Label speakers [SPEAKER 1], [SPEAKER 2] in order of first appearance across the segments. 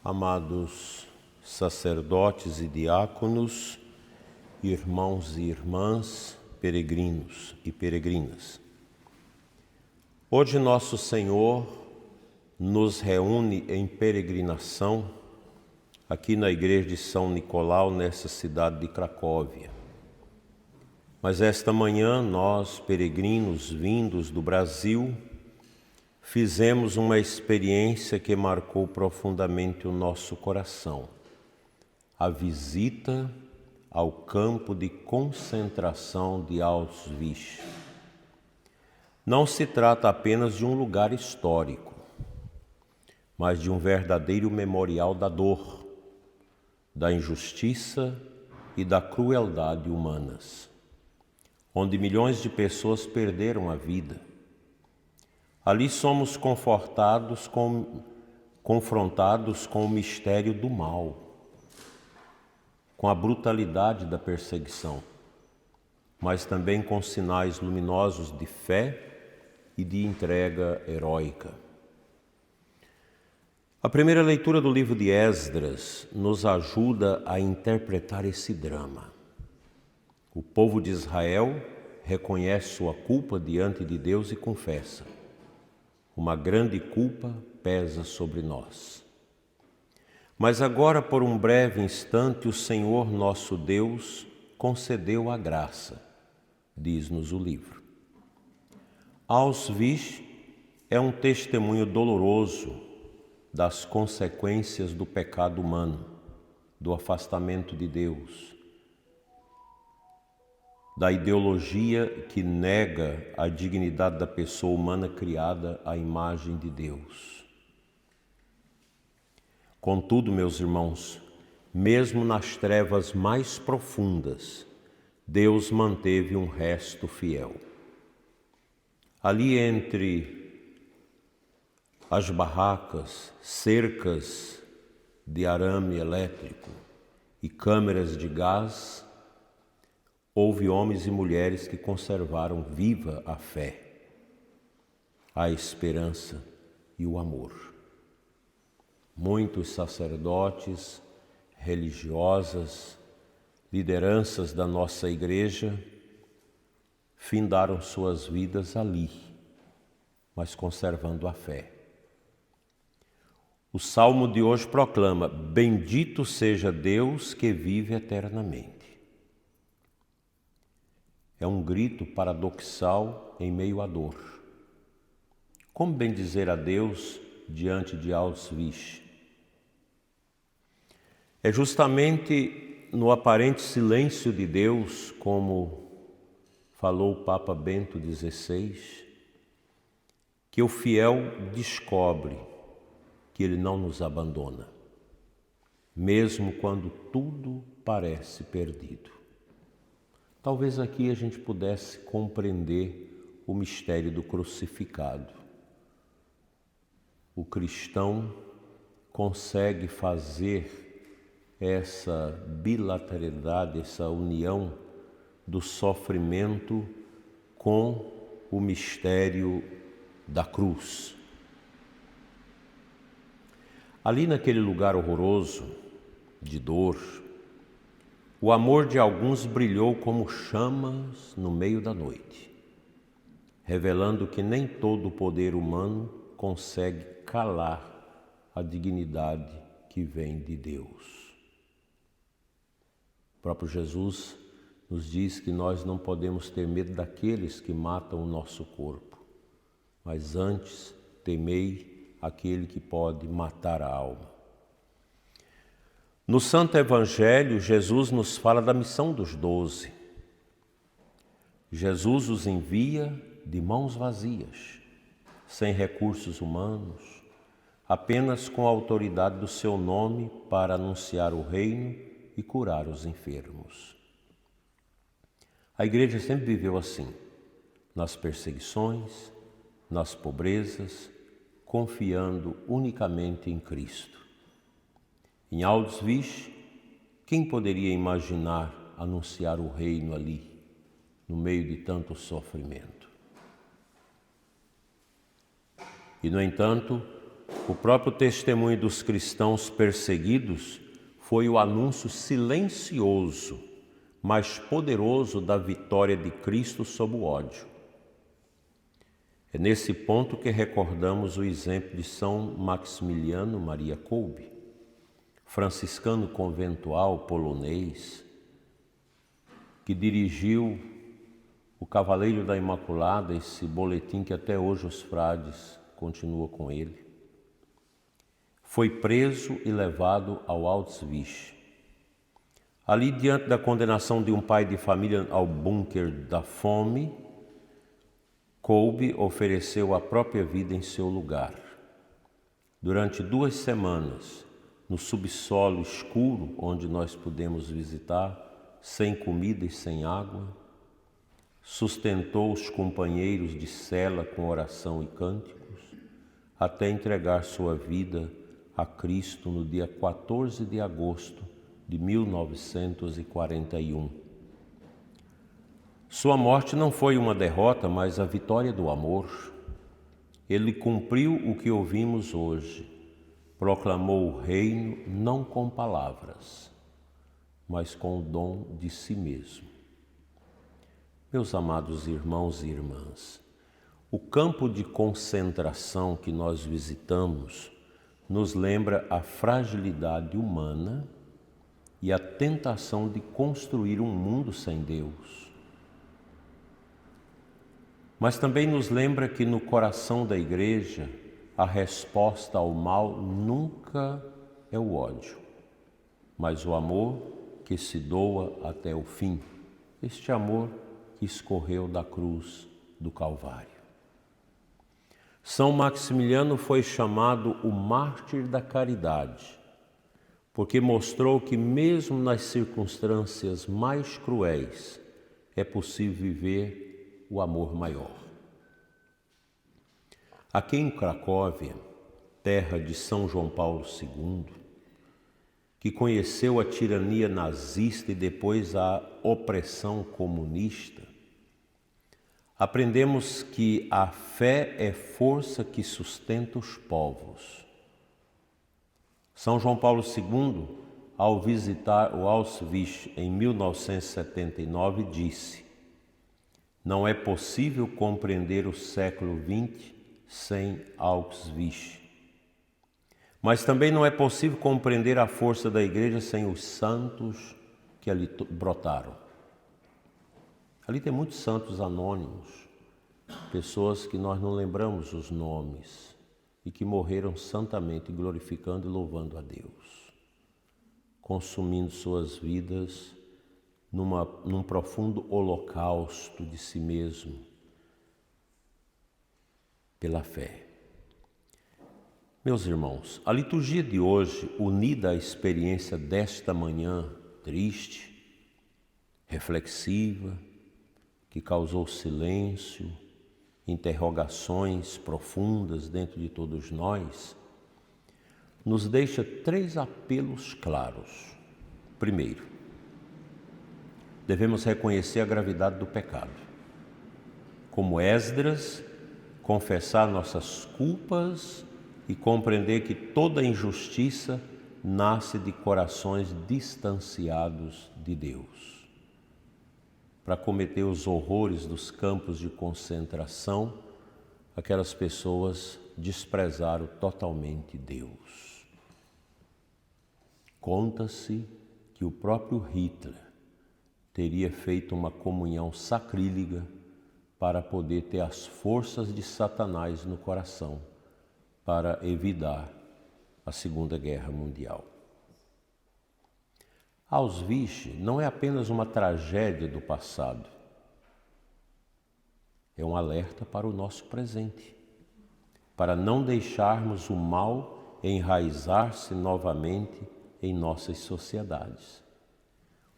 [SPEAKER 1] Amados sacerdotes e diáconos, irmãos e irmãs, peregrinos e peregrinas. Hoje nosso Senhor nos reúne em peregrinação aqui na igreja de São Nicolau, nessa cidade de Cracóvia. Mas esta manhã nós, peregrinos vindos do Brasil, fizemos uma experiência que marcou profundamente o nosso coração: a visita ao campo de concentração de Auschwitz. Não se trata apenas de um lugar histórico, mas de um verdadeiro memorial da dor, da injustiça e da crueldade humanas, onde milhões de pessoas perderam a vida. Ali somos confrontados com o mistério do mal, com a brutalidade da perseguição, mas também com sinais luminosos de fé e de entrega heróica. A primeira leitura do livro de Esdras nos ajuda a interpretar esse drama. O povo de Israel reconhece sua culpa diante de Deus e confessa: uma grande culpa pesa sobre nós. Mas agora, por um breve instante, o Senhor nosso Deus concedeu a graça, diz-nos o livro. Auschwitz é um testemunho doloroso das consequências do pecado humano, do afastamento de Deus, da ideologia que nega a dignidade da pessoa humana criada à imagem de Deus. Contudo, meus irmãos, mesmo nas trevas mais profundas, Deus manteve um resto fiel. Ali entre as barracas, cercas de arame elétrico e câmeras de gás, houve homens e mulheres que conservaram viva a fé, a esperança e o amor. Muitos sacerdotes, religiosas, lideranças da nossa igreja findaram suas vidas ali, mas conservando a fé. O salmo de hoje proclama: bendito seja Deus que vive eternamente. É um grito paradoxal em meio à dor. Como bendizer a Deus diante de Auschwitz? É justamente no aparente silêncio de Deus, como falou o Papa Bento XVI, que o fiel descobre que Ele não nos abandona, mesmo quando tudo parece perdido. Talvez aqui a gente pudesse compreender o mistério do crucificado. O cristão consegue fazer essa bilateralidade, essa união do sofrimento com o mistério da cruz. Ali naquele lugar horroroso de dor, o amor de alguns brilhou como chamas no meio da noite, revelando que nem todo o poder humano consegue calar a dignidade que vem de Deus. O próprio Jesus nos diz que nós não podemos ter medo daqueles que matam o nosso corpo, mas antes temei aquele que pode matar a alma. No Santo Evangelho, Jesus nos fala da missão dos 12. Jesus os envia de mãos vazias, sem recursos humanos, apenas com a autoridade do seu nome para anunciar o reino e curar os enfermos. A igreja sempre viveu assim, nas perseguições, nas pobrezas, confiando unicamente em Cristo. Em Auschwitz, quem poderia imaginar anunciar o reino ali, no meio de tanto sofrimento? E, no entanto, O próprio testemunho dos cristãos perseguidos foi o anúncio silencioso, mas poderoso da vitória de Cristo sobre o ódio. É nesse ponto que recordamos o exemplo de São Maximiliano Maria Kolbe, franciscano conventual polonês, que dirigiu o Cavaleiro da Imaculada, esse boletim que até hoje os frades continuam com ele. Foi preso e levado ao Auschwitz. Ali, diante da condenação de um pai de família ao bunker da fome, Kolbe ofereceu a própria vida em seu lugar. Durante 2 semanas, no subsolo escuro, onde nós pudemos visitar, sem comida e sem água, sustentou os companheiros de cela com oração e cânticos, até entregar sua vida a Cristo no dia 14 de agosto de 1941. Sua morte não foi uma derrota, mas a vitória do amor. Ele cumpriu o que ouvimos hoje, proclamou o reino não com palavras, mas com o dom de si mesmo. Meus amados irmãos e irmãs, o campo de concentração que nós visitamos nos lembra a fragilidade humana e a tentação de construir um mundo sem Deus. Mas também nos lembra que no coração da Igreja a resposta ao mal nunca é o ódio, mas o amor que se doa até o fim, este amor que escorreu da cruz do Calvário. São Maximiliano foi chamado o mártir da caridade, porque mostrou que mesmo nas circunstâncias mais cruéis é possível viver o amor maior. Aqui em Cracóvia, terra de São João Paulo II, que conheceu a tirania nazista e depois a opressão comunista, aprendemos que a fé é força que sustenta os povos. São João Paulo II, ao visitar o Auschwitz em 1979, disse: "Não é possível compreender o século XX sem Auschwitz. Mas também não é possível compreender a força da Igreja sem os santos que ali brotaram." Ali tem muitos santos anônimos, pessoas que nós não lembramos os nomes e que morreram santamente glorificando e louvando a Deus, consumindo suas vidas num profundo holocausto de si mesmo pela fé. Meus irmãos, a liturgia de hoje, unida à experiência desta manhã triste, reflexiva, que causou silêncio, interrogações profundas dentro de todos nós, nos deixa 3 apelos claros. Primeiro, devemos reconhecer a gravidade do pecado. Como Esdras, confessar nossas culpas e compreender que toda injustiça nasce de corações distanciados de Deus. Para cometer os horrores dos campos de concentração, aquelas pessoas desprezaram totalmente Deus. Conta-se que o próprio Hitler teria feito uma comunhão sacrílega para poder ter as forças de Satanás no coração, para evitar a Segunda Guerra Mundial. Auschwitz não é apenas uma tragédia do passado, é um alerta para o nosso presente, para não deixarmos o mal enraizar-se novamente em nossas sociedades.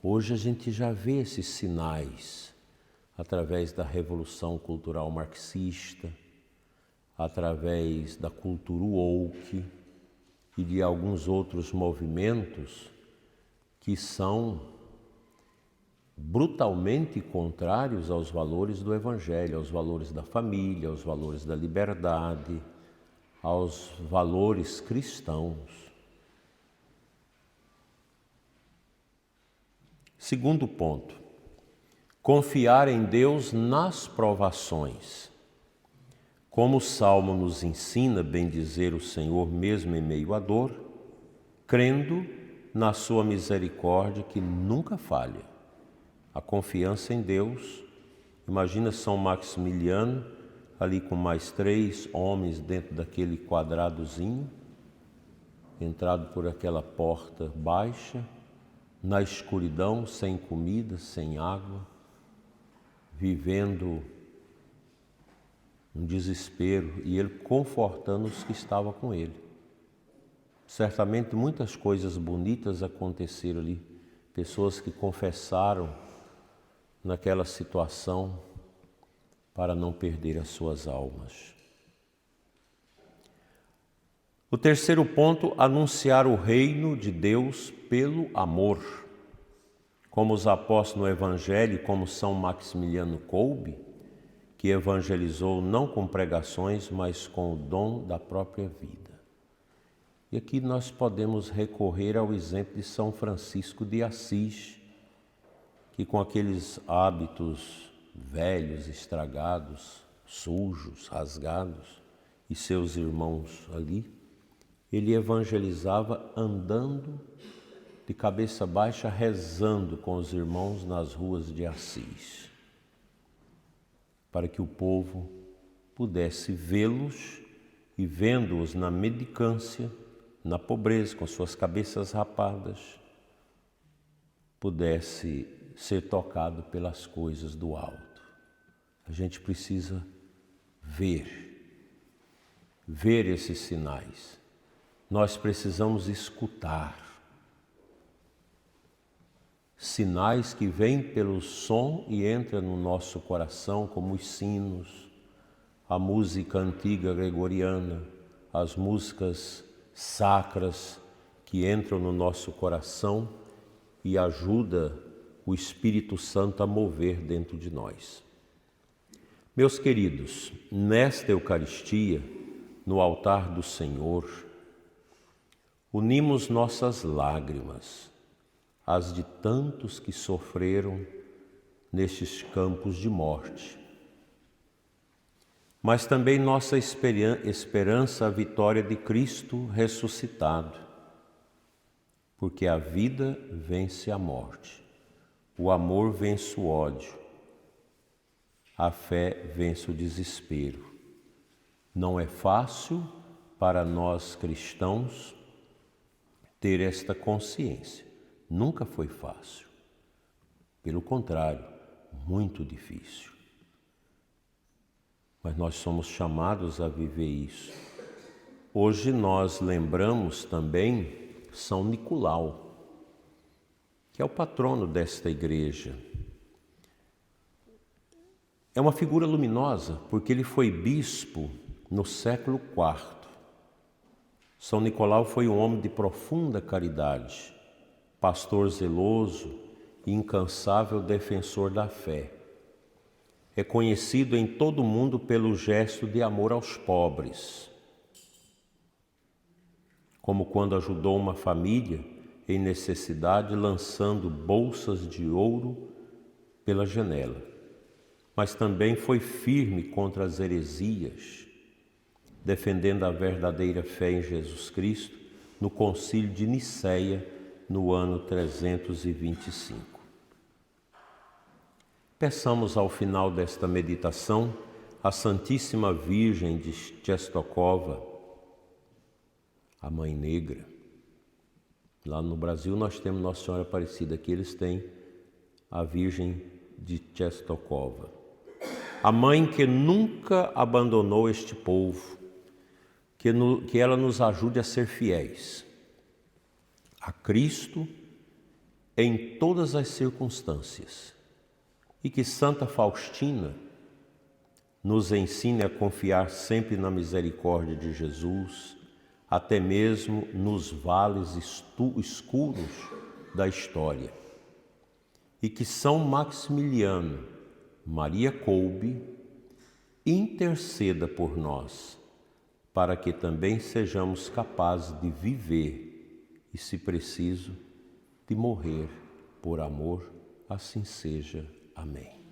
[SPEAKER 1] Hoje a gente já vê esses sinais através da Revolução Cultural Marxista, através da cultura woke e de alguns outros movimentos que são brutalmente contrários aos valores do Evangelho, aos valores da família, aos valores da liberdade, aos valores cristãos. Segundo ponto, confiar em Deus nas provações. Como o Salmo nos ensina bendizer o Senhor mesmo em meio à dor, crendo na sua misericórdia que nunca falha. A confiança em Deus. Imagina São Maximiliano ali com mais 3 homens dentro daquele quadradozinho, entrado por aquela porta baixa, na escuridão, sem comida, sem água, vivendo um desespero, e ele confortando os que estavam com ele. Certamente muitas coisas bonitas aconteceram ali, pessoas que confessaram naquela situação para não perder as suas almas. O terceiro ponto, anunciar o reino de Deus pelo amor. Como os apóstolos no Evangelho, como São Maximiliano Kolbe, que evangelizou não com pregações, mas com o dom da própria vida. E aqui nós podemos recorrer ao exemplo de São Francisco de Assis, que com aqueles hábitos velhos, estragados, sujos, rasgados, e seus irmãos ali, ele evangelizava andando de cabeça baixa, rezando com os irmãos nas ruas de Assis, para que o povo pudesse vê-los e, vendo-os na mendicância, na pobreza, com suas cabeças rapadas, pudesse ser tocado pelas coisas do alto. A gente precisa ver esses sinais. Nós precisamos escutar sinais que vêm pelo som e entram no nosso coração, como os sinos, a música antiga gregoriana, as músicas sacras que entram no nosso coração e ajudam o Espírito Santo a mover dentro de nós. Meus queridos, nesta Eucaristia, no altar do Senhor, unimos nossas lágrimas, as de tantos que sofreram nestes campos de morte, mas também nossa esperança, a vitória de Cristo ressuscitado, porque a vida vence a morte, o amor vence o ódio, a fé vence o desespero. Não é fácil para nós cristãos ter esta consciência. Nunca foi fácil. Pelo contrário, muito difícil. Mas nós somos chamados a viver isso. Hoje nós lembramos também São Nicolau, que é o patrono desta igreja. É uma figura luminosa, porque ele foi bispo no século IV. São Nicolau foi um homem de profunda caridade, pastor zeloso e incansável defensor da fé. É conhecido em todo o mundo pelo gesto de amor aos pobres, como quando ajudou uma família em necessidade lançando bolsas de ouro pela janela. Mas também foi firme contra as heresias, defendendo a verdadeira fé em Jesus Cristo no Concílio de Nicéia, no ano 325. Peçamos ao final desta meditação a Santíssima Virgem de Czestochowa, a Mãe Negra. Lá no Brasil nós temos Nossa Senhora Aparecida, aqui eles têm a Virgem de Czestochowa. A Mãe que nunca abandonou este povo, que ela nos ajude a ser fiéis a Cristo em todas as circunstâncias, e que Santa Faustina nos ensine a confiar sempre na misericórdia de Jesus, até mesmo nos vales escuros da história. E que São Maximiliano Maria Kolbe interceda por nós, para que também sejamos capazes de viver e, se preciso, de morrer por amor. Assim seja. Amém.